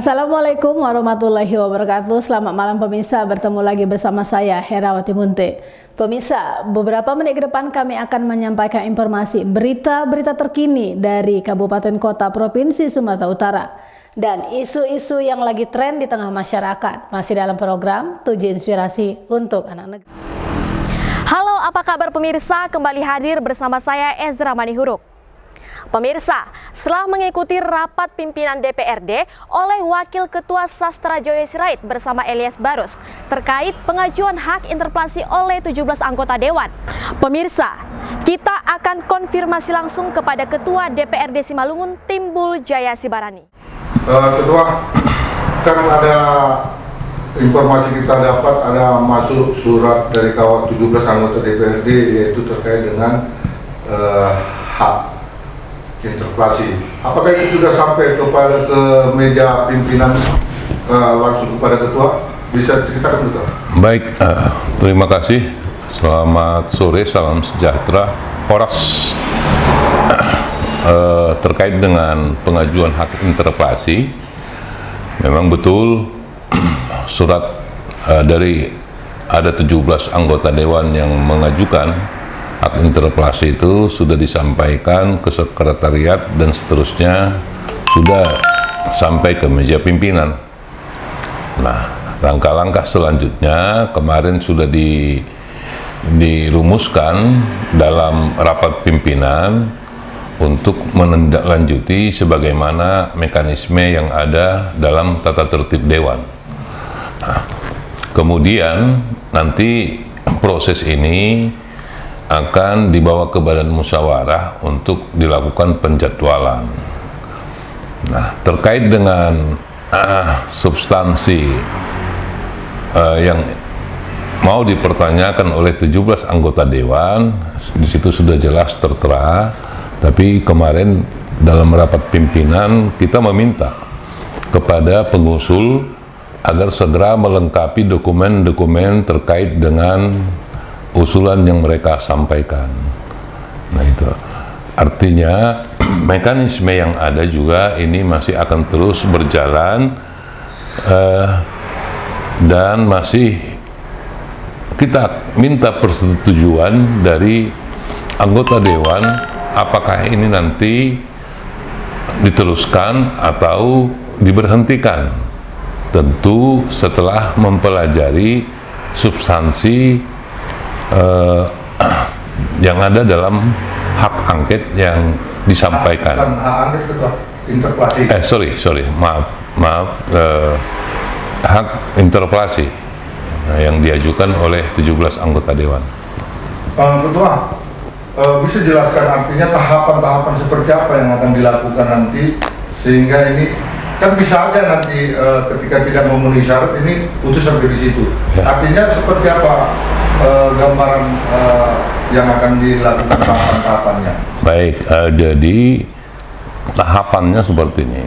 Assalamualaikum warahmatullahi wabarakatuh. Selamat malam pemirsa, bertemu lagi bersama saya Herawati Munte. Pemirsa, beberapa menit ke depan kami akan menyampaikan informasi berita-berita terkini dari Kabupaten Kota Provinsi Sumatera Utara dan isu-isu yang lagi tren di tengah masyarakat. Masih dalam program Tujuh Inspirasi untuk Anak Negeri. Halo, apa kabar pemirsa? Kembali hadir bersama saya Ezra Manihuruk. Pemirsa, setelah mengikuti rapat pimpinan DPRD oleh Wakil Ketua Sastra Joyo Sirait bersama Elias Barus terkait pengajuan hak interpelasi oleh 17 anggota Dewan. Pemirsa, kita akan konfirmasi langsung kepada Ketua DPRD Simalungun Timbul Jaya Sibarani. Ketua, kan ada informasi kita dapat ada masuk surat dari kawan 17 anggota DPRD yaitu terkait dengan hak interpelasi. Apakah itu sudah sampai ke meja pimpinan langsung kepada ketua? Bisa ceritakan Ketua? Baik, terima kasih. Selamat sore, salam sejahtera. Horas terkait dengan pengajuan hak interpelasi, memang betul surat dari ada 17 anggota dewan yang mengajukan hak interpelasi itu sudah disampaikan ke sekretariat dan seterusnya sudah sampai ke meja pimpinan. Nah, langkah-langkah selanjutnya kemarin sudah dirumuskan dalam rapat pimpinan untuk menindaklanjuti sebagaimana mekanisme yang ada dalam tata tertib dewan. Nah, kemudian nanti proses ini akan dibawa ke badan musyawarah untuk dilakukan penjadwalan. Nah, terkait dengan substansi yang mau dipertanyakan oleh 17 anggota dewan, di situ sudah jelas tertera. Tapi kemarin dalam rapat pimpinan kita meminta kepada pengusul agar segera melengkapi dokumen-dokumen terkait dengan usulan yang mereka sampaikan. Nah, itu artinya mekanisme yang ada juga ini masih akan terus berjalan dan masih kita minta persetujuan dari anggota dewan apakah ini nanti diteruskan atau diberhentikan. Tentu setelah mempelajari substansi yang ada dalam hak angket yang disampaikan. Hak angket Ketua, interpelasi. Maaf, hak interpelasi yang diajukan oleh 17 anggota dewan. Ketua, bisa jelaskan artinya tahapan-tahapan seperti apa yang akan dilakukan nanti sehingga ini kan bisa aja nanti ketika tidak memenuhi syarat ini putus sampai di situ. Ya. Artinya seperti apa gambaran yang akan dilakukan tahapan-tahapannya? Baik, jadi tahapannya seperti ini.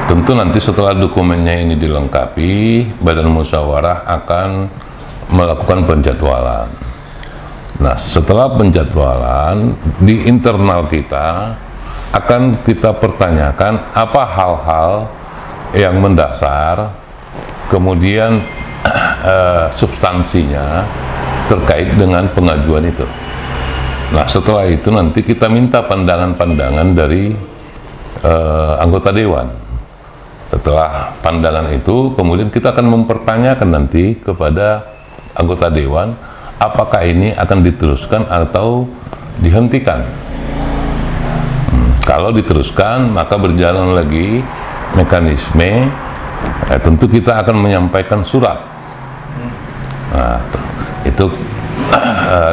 Tentu nanti setelah dokumennya ini dilengkapi, badan musyawarah akan melakukan penjadwalan. Nah, setelah penjadwalan di internal kita akan kita pertanyakan apa hal-hal yang mendasar, kemudian substansinya terkait dengan pengajuan itu. Nah, setelah itu nanti kita minta pandangan-pandangan dari anggota dewan. Setelah pandangan itu, kemudian kita akan mempertanyakan nanti kepada anggota dewan apakah ini akan diteruskan atau dihentikan. Kalau diteruskan, maka berjalan lagi mekanisme. Tentu kita akan menyampaikan surat. Nah, itu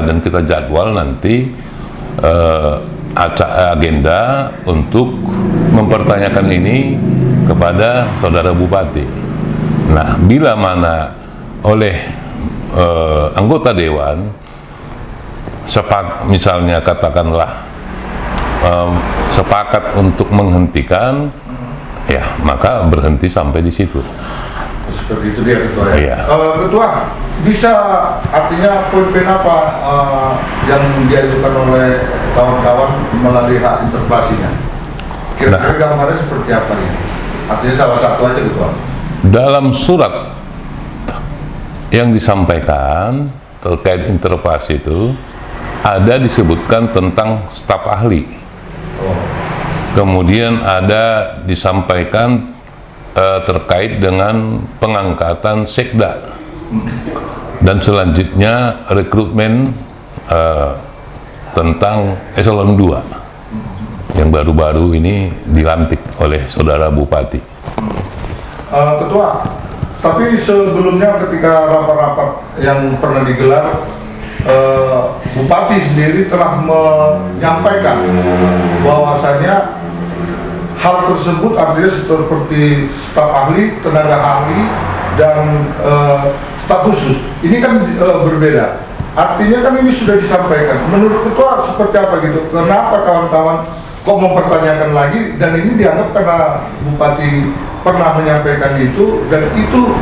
dan kita jadwal nanti agenda untuk mempertanyakan ini kepada saudara bupati. Nah, bila mana oleh anggota dewan misalnya katakanlah sepakat untuk menghentikan, ya maka berhenti sampai di situ. Seperti itu dia Ketua ya. Iya. Ketua, bisa artinya poin-poin apa yang diajukan oleh kawan-kawan melalui hak interpelasinya? Kira-kira gambarnya seperti apa ini? Artinya salah satu aja Ketua. Dalam surat yang disampaikan terkait interpelasi itu ada disebutkan tentang staf ahli. Oh. Kemudian ada disampaikan terkait dengan pengangkatan sekda. Dan selanjutnya rekrutmen tentang eselon 2 yang baru-baru ini dilantik oleh saudara Bupati. Ketua, tapi sebelumnya ketika rapat-rapat yang pernah digelar, Bupati sendiri telah menyampaikan bahwasanya hal tersebut artinya seperti staf ahli, tenaga ahli, dan staf khusus. Ini kan berbeda. Artinya kan ini sudah disampaikan. Menurut Ketua seperti apa gitu? Kenapa kawan-kawan kok mempertanyakan lagi? Dan ini dianggap karena Bupati pernah menyampaikan itu dan itu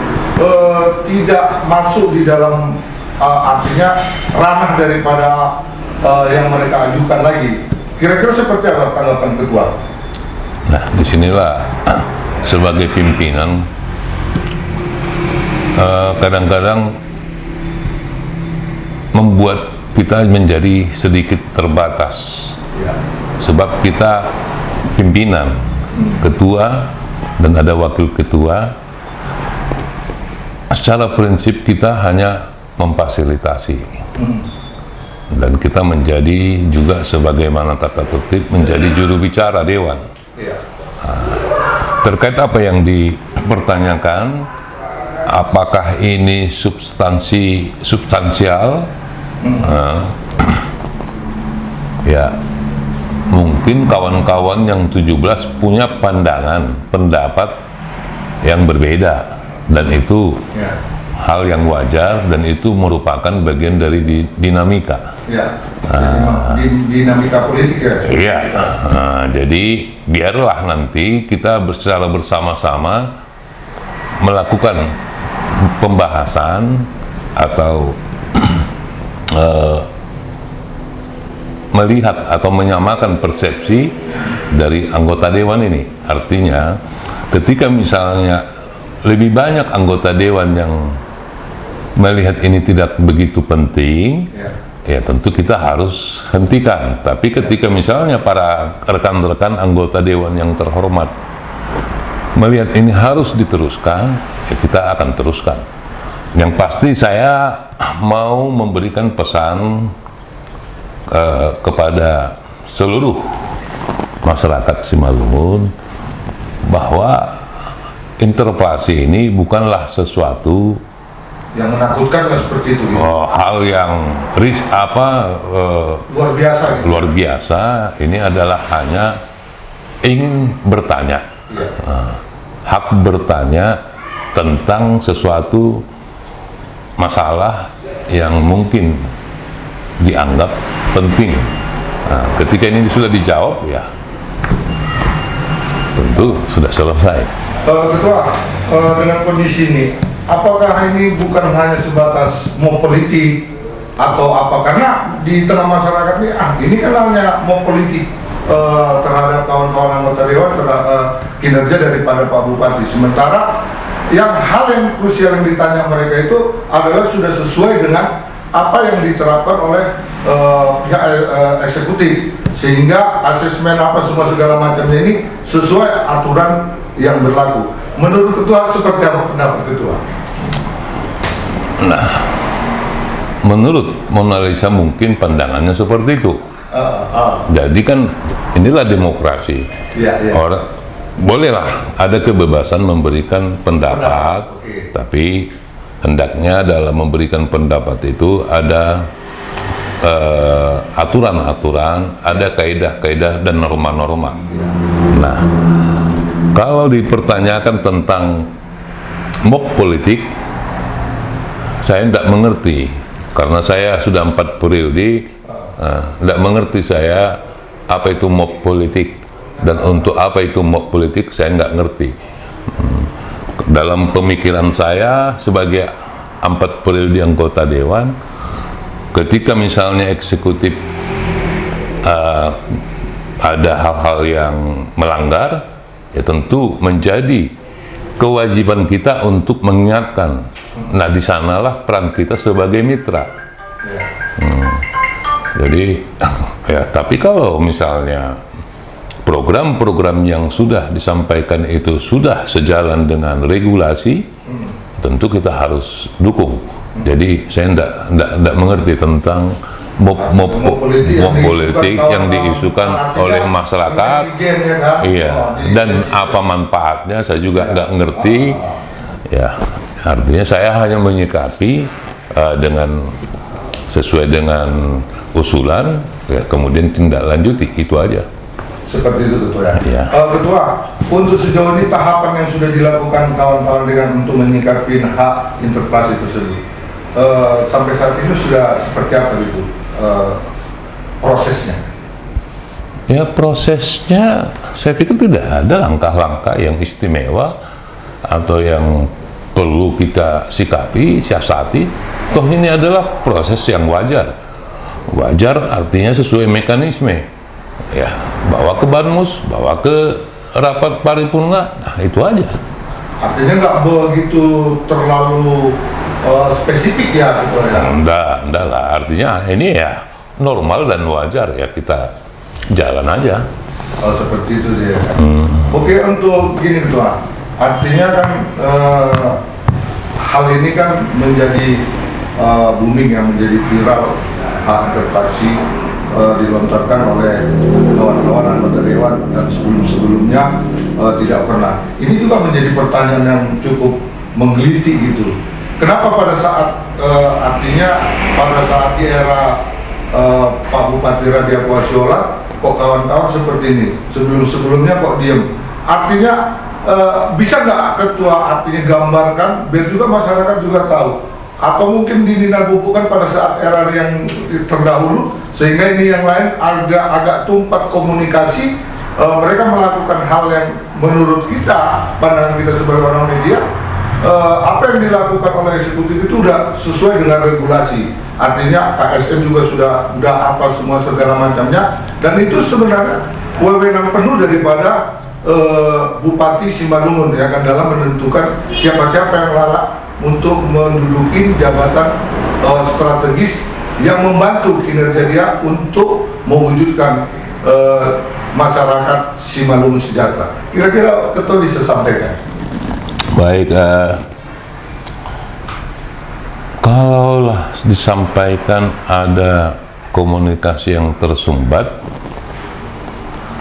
tidak masuk di dalam artinya ranah daripada yang mereka ajukan lagi. Kira-kira seperti apa tanggapan Ketua? Nah, disinilah sebagai pimpinan kadang-kadang membuat kita menjadi sedikit terbatas. Ya. Sebab kita pimpinan, ketua, dan ada wakil ketua. Secara prinsip kita hanya memfasilitasi. Dan kita menjadi juga sebagaimana tata tertib menjadi juru bicara dewan. Ya. Terkait apa yang dipertanyakan, apakah ini substansial? Ya, mungkin kawan-kawan yang 17 punya pendapat yang berbeda, dan itu Ya. hal yang wajar, dan itu merupakan bagian dari dinamika. Ya. Dinamika politik ya. Iya. Jadi biarlah nanti kita secara bersama-sama melakukan pembahasan atau melihat atau menyamakan persepsi dari anggota dewan ini. Artinya ketika misalnya lebih banyak anggota dewan yang melihat ini tidak begitu penting, ya tentu kita harus hentikan. Tapi ketika misalnya para rekan-rekan anggota dewan yang terhormat melihat ini harus diteruskan, ya kita akan teruskan. Yang pasti saya mau memberikan pesan kepada seluruh masyarakat Simalungun bahwa interpelasi ini bukanlah sesuatu yang menakutkan seperti itu. hal yang Luar biasa. Gitu. luar biasa. Ini adalah hanya ingin bertanya, hak bertanya tentang sesuatu masalah yang mungkin dianggap penting. Nah, ketika ini sudah dijawab, ya tentu sudah selesai. Ketua, dengan kondisi ini, apakah ini bukan hanya sebatas mau politik atau apa? Karena di tengah masyarakat ini, ini kan hanya mau politik terhadap kawan-kawan anggota dewan, kinerja daripada Pak Bupati. Sementara hal yang krusial yang ditanya mereka itu adalah sudah sesuai dengan apa yang diterapkan oleh pihak eksekutif, sehingga asesmen apa semua segala macamnya ini sesuai aturan yang berlaku. Menurut Ketua seperti apa pendapat Ketua? Nah, menurut Mona Lisa mungkin pandangannya seperti itu. Jadi kan inilah demokrasi. Orang bolehlah ada kebebasan memberikan pendapat, tapi hendaknya dalam memberikan pendapat itu ada aturan-aturan, ada kaidah-kaidah dan norma-norma. Nah, kalau dipertanyakan tentang mob politik, saya tidak mengerti, karena saya sudah 4 periode, tidak mengerti saya apa itu mob politik, dan untuk apa itu mob politik saya nggak ngerti. Dalam pemikiran saya sebagai 4 periode anggota dewan, ketika misalnya eksekutif ada hal-hal yang melanggar, ya tentu menjadi kewajiban kita untuk mengingatkan. Nah, di sanalah peran kita sebagai mitra. Jadi, ya, tapi kalau misalnya program-program yang sudah disampaikan itu sudah sejalan dengan regulasi, tentu kita harus dukung. Jadi, saya tidak mengerti tentang mob politik yang diisukan oleh masyarakat, iya, dan apa manfaatnya saya juga nggak ngerti, ya. Artinya saya hanya menyikapi dengan sesuai dengan usulan, ya, kemudian tindak lanjuti, itu aja. Seperti itu Ketua ya. Iya. Ketua, untuk sejauh ini tahapan yang sudah dilakukan kawan-kawan dengan untuk menyikapi hak interpelasi tersebut, sampai saat ini sudah seperti apa itu prosesnya? Ya, prosesnya saya pikir tidak ada langkah-langkah yang istimewa atau yang perlu kita sikapi, siasati. Toh ini adalah proses yang wajar. Wajar artinya sesuai mekanisme. Ya, bawa ke Banmus, bawa ke rapat paripurna, nah itu aja. Artinya nggak begitu terlalu spesifik ya, Ketua ya? Enggak lah. Artinya ini ya normal dan wajar, ya kita jalan aja. Oh, seperti itu dia. Oke, untuk gini Ketua, artinya kan hal ini kan menjadi booming, yang menjadi viral, hak interpelasi dilontarkan oleh kawan-kawan anggota dewan, dan sebelum-sebelumnya tidak pernah. Ini juga menjadi pertanyaan yang cukup menggelitik gitu. Kenapa pada saat artinya pada saat di era Pak Bupati Radia Kuasiola kok kawan-kawan seperti ini, sebelum-sebelumnya kok diem? Artinya bisa nggak Ketua artinya gambarkan biar juga masyarakat juga tahu, apa mungkin dininabubukan pada saat era yang terdahulu sehingga ini yang lain agak tumpat komunikasi, mereka melakukan hal yang menurut kita, pandangan kita sebagai orang media, apa yang dilakukan oleh eksekutif itu udah sesuai dengan regulasi. Artinya KSN juga sudah apa semua segala macamnya, dan itu sebenarnya wewenang penuh daripada Bupati Simalungun ya kan, dalam menentukan siapa-siapa yang layak untuk menduduki jabatan strategis yang membantu kinerja dia untuk mewujudkan masyarakat Simalungun sejahtera. Kira-kira Ketua bisa sampaikan. Baik, kalaulah disampaikan ada komunikasi yang tersumbat,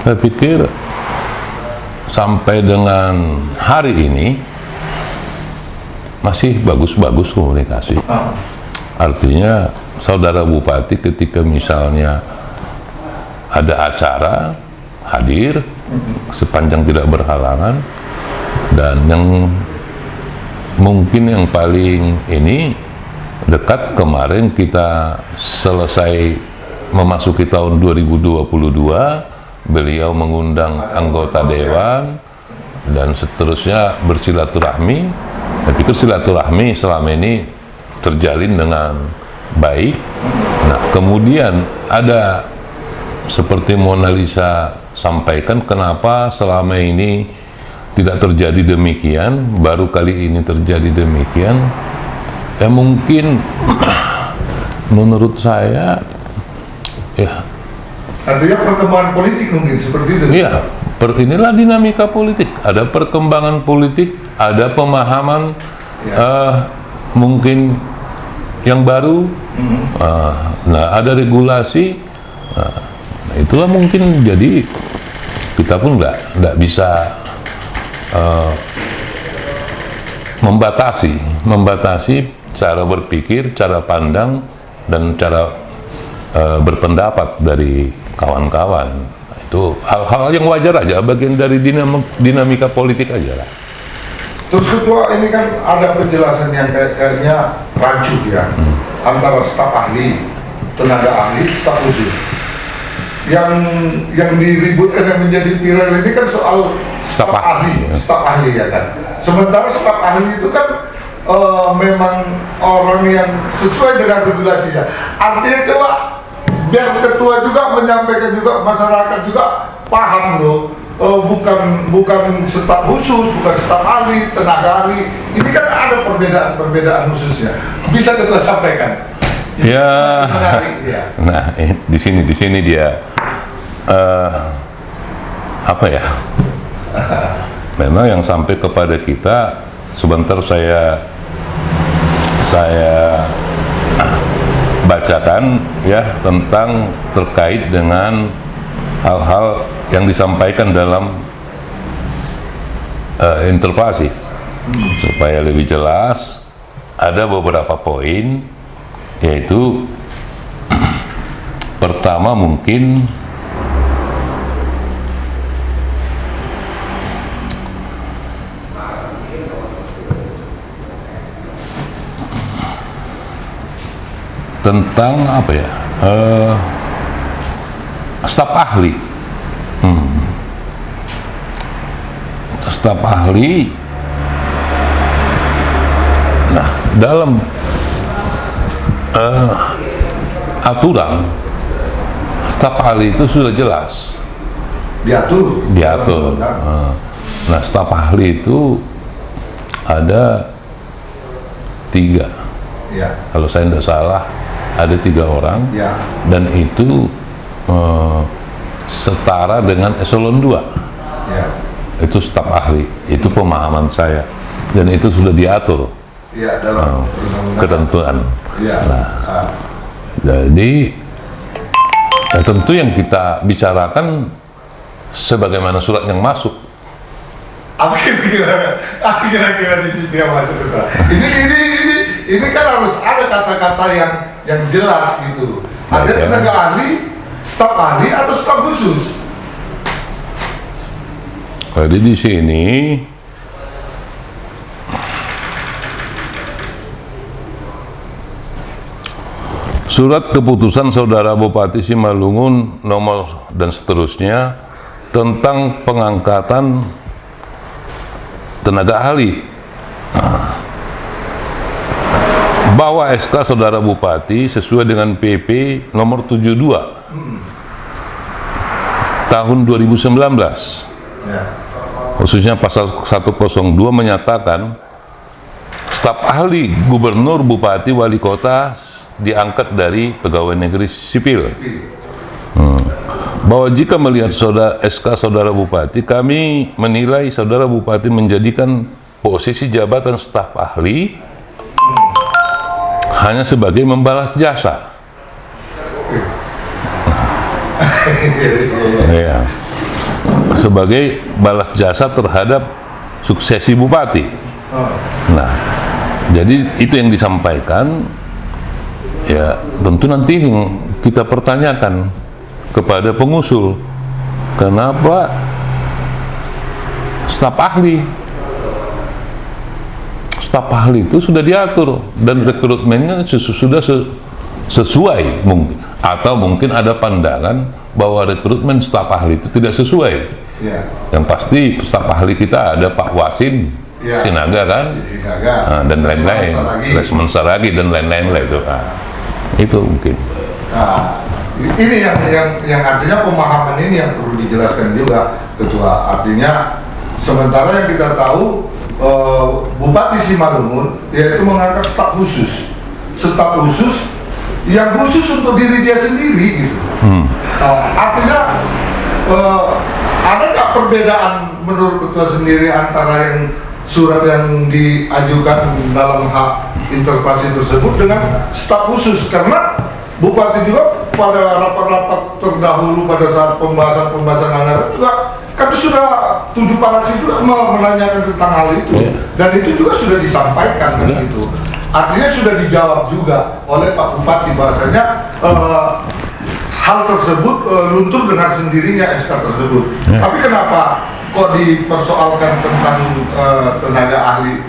saya pikir sampai dengan hari ini masih bagus-bagus komunikasi. Artinya saudara Bupati ketika misalnya ada acara hadir sepanjang tidak berhalangan, dan yang mungkin yang paling ini dekat kemarin kita selesai memasuki tahun 2022, beliau mengundang anggota dewan dan seterusnya bersilaturahmi. Saya pikir silaturahmi selama ini terjalin dengan baik. Nah, kemudian ada seperti Mona Lisa sampaikan, kenapa selama ini tidak terjadi demikian, baru kali ini terjadi demikian. Ya mungkin menurut saya ya artinya perkembangan politik mungkin seperti itu. Iya, inilah dinamika politik. Ada perkembangan politik, ada pemahaman mungkin yang baru. Nah, ada regulasi. Nah, itulah mungkin jadi kita pun nggak bisa membatasi cara berpikir, cara pandang, dan cara berpendapat dari kawan-kawan. Itu hal-hal yang wajar aja, bagian dari dinamika politik aja lah. Terus Ketua, ini kan ada penjelasan yang kayaknya rancu ya, antara staf ahli, tenaga ahli, staf khusus. Yang diributkan, yang menjadi viral ini kan soal staf ahli ya kan. Sementara staf ahli itu kan memang orang yang sesuai dengan regulasinya. Artinya coba biar Ketua juga menyampaikan juga, masyarakat juga paham loh, bukan staf khusus, bukan staf ahli, tenaga ahli. Ini kan ada perbedaan khususnya. Bisa kita sampaikan. Ini Ya, menarik, ya. nah di sini dia apa ya? Memang yang sampai kepada kita, sebentar saya bacakan ya tentang terkait dengan hal-hal yang disampaikan dalam interpelasi supaya lebih jelas. Ada beberapa poin, yaitu pertama mungkin tentang apa ya, staf ahli. Staf ahli, nah dalam aturan staf ahli itu sudah jelas diatur. Nah, staf ahli itu ada 3, Ya. kalau saya tidak salah ada 3 orang, Ya. dan itu setara dengan eselon 2. Ya. Itu staf ahli, itu pemahaman saya, dan itu sudah diatur Ya, dalam undang-undang. ketentuan. Ya. Jadi ya tentu yang kita bicarakan sebagaimana surat yang masuk. Apa kira-kira di situ yang masuk itu? Ini kan harus ada kata-kata yang jelas gitu. Ada Ya. tenaga ahli, staf ahli atau staf khusus. Jadi di sini surat keputusan Saudara Bupati Simalungun nomor dan seterusnya tentang pengangkatan tenaga ahli. Bahwa SK Saudara Bupati sesuai dengan PP nomor 72 tahun 2019, Ya. khususnya pasal 102 menyatakan staf ahli gubernur, bupati, wali kota diangkat dari pegawai negeri sipil. Bahwa jika melihat SK Saudara Bupati, kami menilai Saudara Bupati menjadikan posisi jabatan staf ahli hanya sebagai membalas jasa. Ya. Sebagai balas jasa terhadap suksesi bupati. Nah, jadi itu yang disampaikan. Ya, tentu nanti kita pertanyakan kepada pengusul, kenapa staf ahli? Staf ahli itu sudah diatur dan rekrutmennya sudah sesuai mungkin, atau mungkin ada pandangan bahwa rekrutmen staf ahli itu tidak sesuai. Ya. Yang pasti staf ahli kita ada Pak Wasin, Ya. Sinaga kan, Sinaga. nah, dan lain-lain, Lesmon Saragi dan lain-lain lah itu. Nah, itu mungkin. Nah, ini yang artinya pemahaman ini yang perlu dijelaskan juga, Ketua. Artinya sementara yang kita tahu Bupati Simalungun yaitu mengangkat staf khusus yang khusus untuk diri dia sendiri gitu. Artinya ada nggak perbedaan menurut Ketua sendiri antara yang surat yang diajukan dalam hak interpelasi tersebut dengan staf khusus? Karena Bupati juga pada rapat-rapat terdahulu pada saat pembahasan anggaran juga kami sudah 7 paragraf juga menanyakan tentang hal itu, dan itu juga sudah disampaikan kan gitu. Artinya sudah dijawab juga oleh Pak Bupati bahwasanya hal tersebut luntur dengan sendirinya SK tersebut. Tapi kenapa kok dipersoalkan tentang tenaga ahli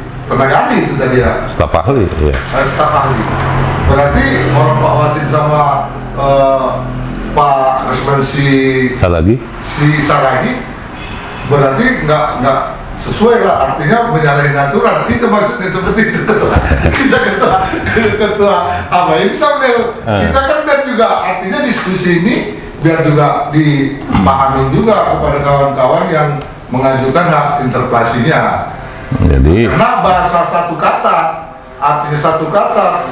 itu tadi ya? Staf ahli, ya. Staf ahli. Berarti orang Pak Wasin sama Pak Resmen si Saragi berarti nggak sesuai lah, artinya menyalahi aturan. Itu maksudnya seperti itu. Ketua apa yang sambil kita kan lihat juga juga artinya diskusi ini biar juga dipahami juga kepada kawan-kawan yang mengajukan hak interpelasinya. Jadi Karena bahasa satu kata, artinya satu kata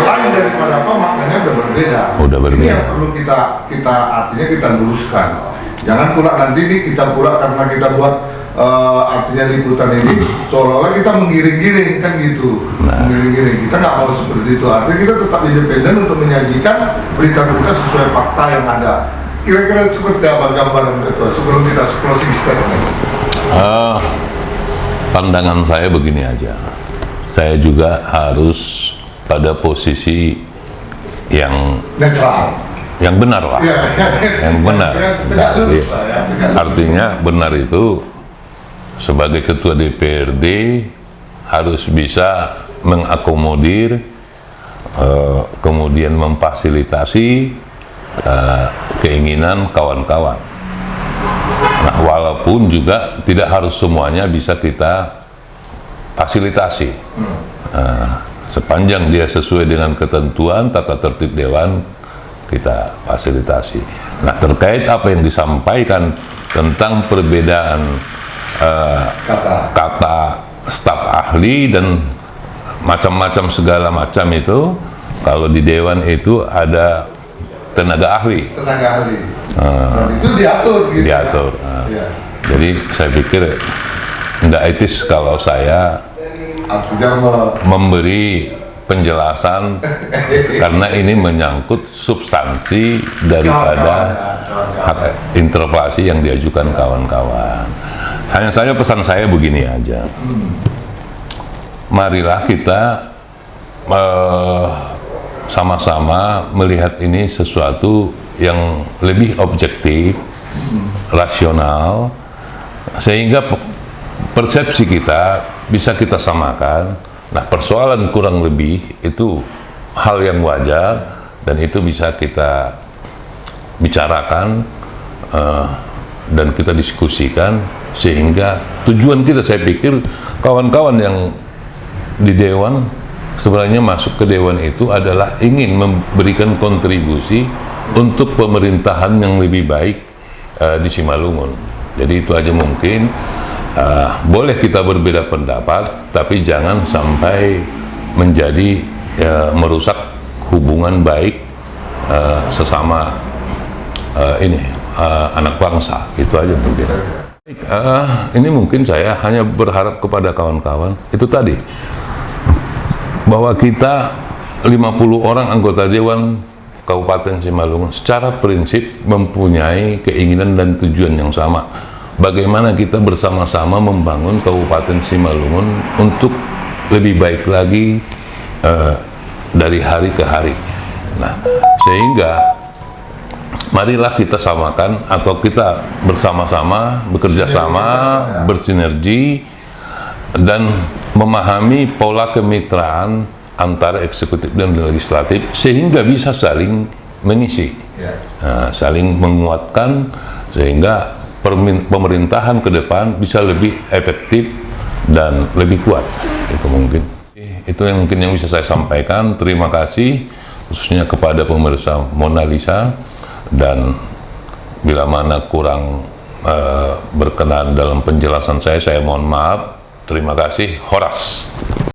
lain daripada apa maknanya udah berbeda. Udah berbeda. Ini yang perlu kita artinya kita luruskan. Jangan pula nanti ini kita pula karena kita buat artinya liputan ini seolah-olah kita menggiring-giring kan gitu. Menggiring-giring. Kita nggak mau seperti itu. Artinya kita tetap independen untuk menyajikan berita-berita sesuai fakta yang ada. Kira-kira seperti apa gambaran ketua sebelum kita closing statement? Pandangan saya begini aja, saya juga harus pada posisi yang Netral. benar lah, yang benar. Tegak lurus lah ya, tegak lurus. Artinya benar itu sebagai ketua DPRD harus bisa mengakomodir, kemudian memfasilitasi keinginan kawan-kawan. Nah, walaupun juga tidak harus semuanya bisa kita fasilitasi. Sepanjang dia sesuai dengan ketentuan tata tertib dewan, kita fasilitasi. Nah, terkait apa yang disampaikan tentang perbedaan kata staf ahli dan macam-macam segala macam itu, kalau di dewan itu ada tenaga ahli. Tenaga ahli. Dan itu diatur gitu. Diatur. Ya. Jadi saya pikir tidak etis kalau saya Artinya memberi penjelasan karena ini menyangkut substansi daripada hak interpelasi yang diajukan kawan-kawan. Hanya saja pesan saya begini aja. Marilah kita sama-sama melihat ini sesuatu yang lebih objektif, rasional, sehingga persepsi kita bisa kita samakan. Nah, persoalan kurang lebih itu hal yang wajar dan itu bisa kita bicarakan dan kita diskusikan, sehingga tujuan kita, saya pikir kawan-kawan yang di dewan sebenarnya masuk ke dewan itu adalah ingin memberikan kontribusi untuk pemerintahan yang lebih baik di Simalungun. Jadi itu aja mungkin. Boleh kita berbeda pendapat, tapi jangan sampai menjadi merusak hubungan baik sesama anak bangsa. Itu aja mungkin. Ini mungkin saya hanya berharap kepada kawan-kawan itu tadi, bahwa kita 50 orang anggota dewan Kabupaten Simalungun secara prinsip mempunyai keinginan dan tujuan yang sama. Bagaimana kita bersama-sama membangun Kabupaten Simalungun untuk lebih baik lagi dari hari ke hari. Nah, sehingga marilah kita samakan atau kita bersama-sama bekerja sama, bersinergi dan memahami pola kemitraan antara eksekutif dan legislatif sehingga bisa saling mengisi, saling menguatkan sehingga pemerintahan ke depan bisa lebih efektif dan lebih kuat. Itu mungkin. Itu yang mungkin yang bisa saya sampaikan. Terima kasih khususnya kepada pemirsa Mona Lisa, dan bila mana kurang berkenan dalam penjelasan saya mohon maaf. Terima kasih. Horas.